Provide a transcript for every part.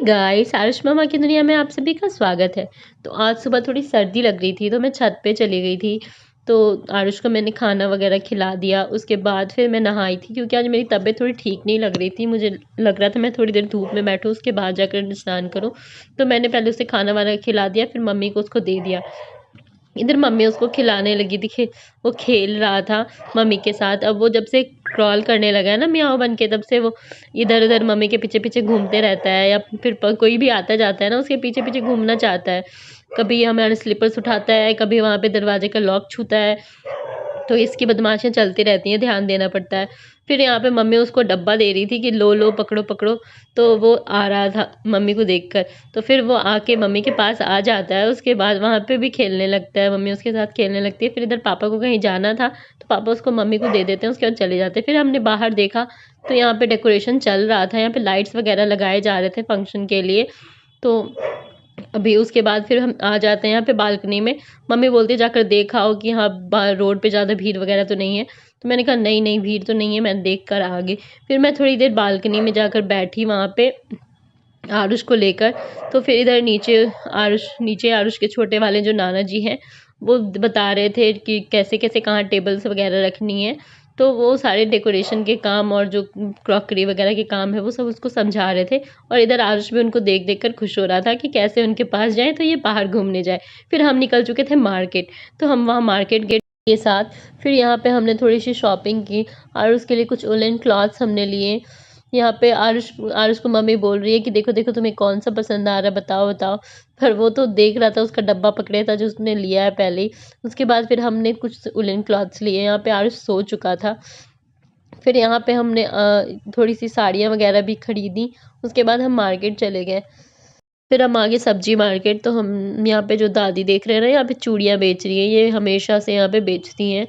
Guys, Aarush मामा की दुनिया में आप सभी का स्वागत है। तो आज सुबह थोड़ी सर्दी लग रही थी तो मैं छत पे चली गई थी। तो आरुष को मैंने खाना वगैरह खिला दिया। उसके बाद फिर मैं नहाई थी क्योंकि आज मेरी तबीयत थोड़ी ठीक नहीं लग रही थी। मुझे लग रहा था मैं थोड़ी देर धूप में बैठूँ, उसके बाद जाकर स्नान करूँ। तो मैंने पहले उसे खाना वाना खिला दिया, फिर मम्मी को उसको दे दिया। इधर मम्मी उसको खिलाने लगी थी, वो खेल रहा था मम्मी के साथ। अब वो जब से क्रॉल करने लगा है ना म्याऊँ बन के, तब से वो इधर उधर मम्मी के पीछे पीछे घूमते रहता है, या फिर कोई भी आता जाता है ना उसके पीछे पीछे घूमना चाहता है। कभी हमारे स्लीपर्स उठाता है, कभी वहाँ पे दरवाजे का लॉक छूता है। तो इसकी बदमाशियाँ चलती रहती हैं, ध्यान देना पड़ता है। फिर यहाँ पे मम्मी उसको डब्बा दे रही थी कि लो लो पकड़ो पकड़ो। तो वो आ रहा था मम्मी को देखकर, तो फिर वो आके मम्मी के पास आ जाता है। उसके बाद वहाँ पे भी खेलने लगता है, मम्मी उसके साथ खेलने लगती है। फिर इधर पापा को कहीं जाना था तो पापा उसको मम्मी को दे देते हैं, उसके बाद चले जाते हैं। फिर हमने बाहर देखा तो यहाँ पे डेकोरेशन चल रहा था, यहाँ पे लाइट्स वगैरह लगाए जा रहे थे फंक्शन के लिए। तो अभी उसके बाद फिर हम आ जाते हैं यहाँ पे बालकनी में। मम्मी बोलती है जाकर देख आओ कि हाँ रोड पे ज़्यादा भीड़ वगैरह तो नहीं है। तो मैंने कहा नहीं नहीं, भीड़ तो नहीं है, मैं देख कर आ गई। फिर मैं थोड़ी देर बालकनी में जाकर बैठी वहाँ पे आरुष को लेकर। तो फिर इधर नीचे आरुष के छोटे वाले जो नाना जी हैं, वो बता रहे थे कि कैसे कैसे कहाँ टेबल्स वगैरह रखनी है। तो वो सारे डेकोरेशन के काम और जो क्रॉकरी वगैरह के काम है वो सब उसको समझा रहे थे। और इधर आरुष भी उनको देख देख कर खुश हो रहा था कि कैसे उनके पास जाएँ तो ये बाहर घूमने जाए। फिर हम निकल चुके थे मार्केट, तो हम वहाँ मार्केट गेट के साथ फिर यहाँ पे हमने थोड़ी सी शॉपिंग की। आरुष के लिए कुछ वूलन क्लॉथ्स हमने लिए। यहाँ पे आरुष आरुष को मम्मी बोल रही है कि देखो देखो तुम्हें कौन सा पसंद आ रहा है, बताओ बताओ। पर वो तो देख रहा था, उसका डब्बा पकड़े था जो उसने लिया है पहले ही। उसके बाद फिर हमने कुछ वूलन क्लॉथ्स लिए। यहाँ पे आरुष सो चुका था। फिर यहाँ पे हमने थोड़ी सी साड़ियाँ वगैरह भी खरीदी। उसके बाद हम मार्केट चले गए। फिर हम आगे सब्जी मार्केट। तो हम यहाँ पे जो दादी देख रहे हैं ना, यहाँ पे चूड़ियाँ बेच रही हैं। ये हमेशा से यहाँ पे बेचती हैं,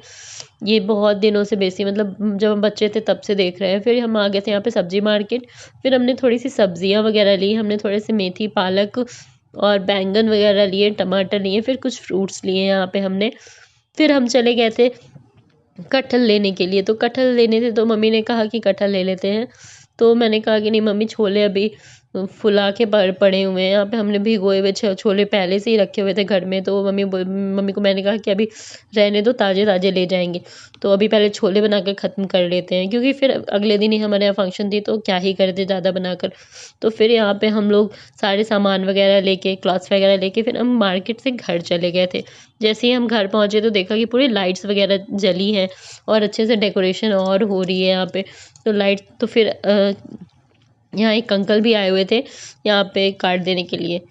ये बहुत दिनों से बेचती, मतलब जब हम बच्चे थे तब से देख रहे हैं। फिर हम आ गए थे यहाँ पे सब्जी मार्केट। फिर हमने थोड़ी सी सब्जियाँ वगैरह ली। हमने थोड़े से मेथी पालक और बैंगन वगैरह लिए, टमाटर लिए, फिर कुछ फ्रूट्स लिए यहाँ पे हमने। फिर हम चले गए थे कटहल लेने के लिए। तो कटहल लेने थे तो मम्मी ने कहा कि कटहल ले लेते हैं। तो मैंने कहा कि नहीं मम्मी, छोले अभी फुला के पड़े हुए हैं। यहाँ पे हमने भिगोए हुए छोले पहले से ही रखे हुए थे घर में। तो मम्मी को मैंने कहा कि अभी रहने दो, ताज़े ताज़े ले जाएंगे। तो अभी पहले छोले बना कर ख़त्म कर लेते हैं, क्योंकि फिर अगले दिन ही हमारे यहाँ फंक्शन थी तो क्या ही करते ज़्यादा बनाकर। तो फिर यहाँ पे हम लोग सारे सामान वगैरह लेके, क्लॉथ्स वगैरह लेके, फिर हम मार्केट से घर चले गए थे। जैसे ही हम घर पहुँचे तो देखा कि पूरी लाइट्स वगैरह जली हैं और अच्छे से डेकोरेशन और हो रही है यहाँ पे। तो लाइट तो फिर यहाँ एक अंकल भी आए हुए थे यहाँ पे कार्ड देने के लिए।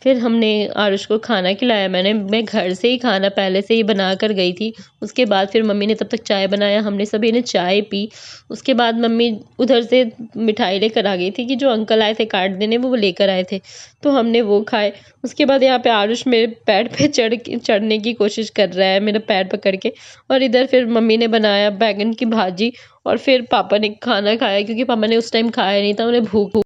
फिर हमने आरुष को खाना खिलाया। मैं घर से ही खाना पहले से ही बना कर गई थी। उसके बाद फिर मम्मी ने तब तक चाय बनाया, हमने सभी ने चाय पी। उसके बाद मम्मी उधर से मिठाई लेकर आ गई थी कि जो अंकल आए थे कार्ड देने वो लेकर आए थे, तो हमने वो खाए। उसके बाद यहाँ पे आरुष मेरे पैर पे चढ़ने की कोशिश कर रहा है, मेरा पैर पकड़ के। और इधर फिर मम्मी ने बनाया बैंगन की भाजी, और फिर पापा ने खाना खाया क्योंकि पापा ने उस टाइम खाया नहीं था, उन्हें भूख